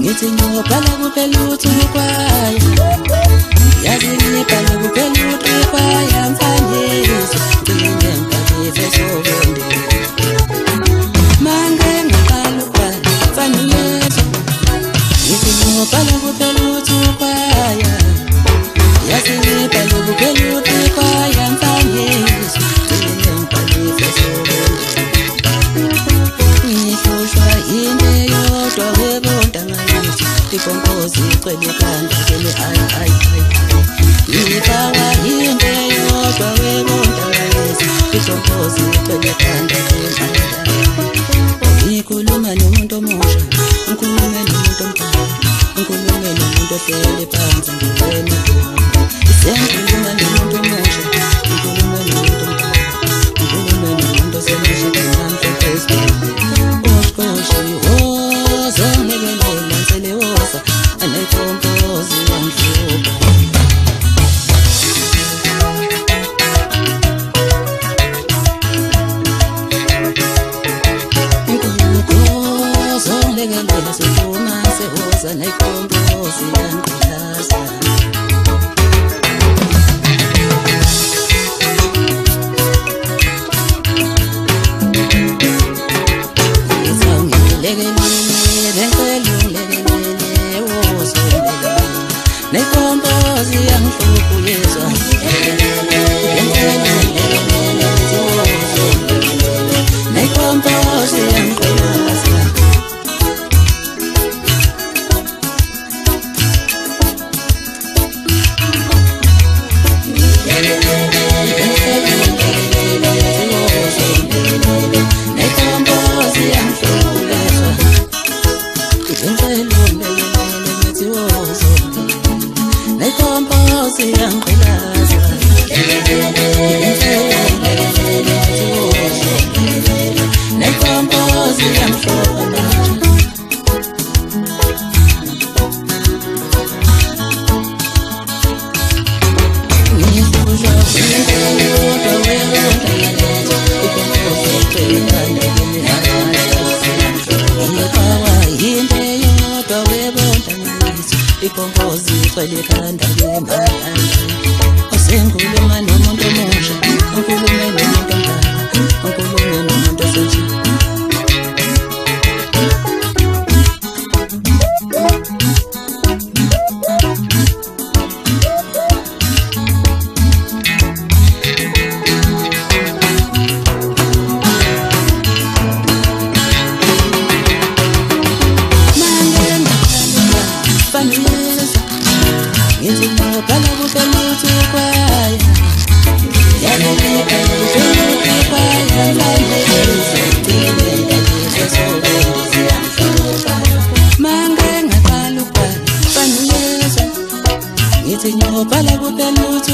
ngithi ngiyobhala kuphela ukuthi ukwaya yazi ngibhala kuphela ukuthi ukwaya mfanyezi ngine ngibhalive sobonde mange ngaqala ukwaya mfanyezi ngithi ngiyobhala kuphela ukuthi ukwaya yazi ngibhala kuphela ukuthi ukwaya mfanyezi ngine ngibhalive sobonde ngihlushwa into eyodwa webonda ikonkosi icwele khanda kele ay ngifaka into eyodwa webonda lesi ikonkosi icwele khanda kele ngikhuluma nomuntu omusha ngikhulume nomuntu omdala ngikhulume nomuntu ohlele phansi ngibene sengikhuluma nomuntu omusha ngikhulume nomuntu omdala ngikhulume nomuntu osemusha ngamhlo Facebook oshkoshi zongelela nsele wosa anekompozi yamhluba zongelela sifuma sehosa nekompozi yamhluba nekompozi yamhlubu yezwa nekompozi yamqhelaza nekompozi yamhlubu yezwa nekompozi yamqhelaza nekompozi yamhluba ngihlushwa kwinto webonda ikonkosi icwele khanda ngifakwa into eyodwa webonda ikonkosi icwele khanda ngikhuluma nomuntu omusha ngikhulume nomuntu omdala ngikhulume nomuntu osemusha ngithi ngiyobhala kuphela ukuthi ukwaya yaleleka kuphela ukuthi ukwaya mfanyezi ngine ngibhalive sobonde mange ngaqala ukwaya mfanyezi ngithi ngiyobhala kuphela ukuthi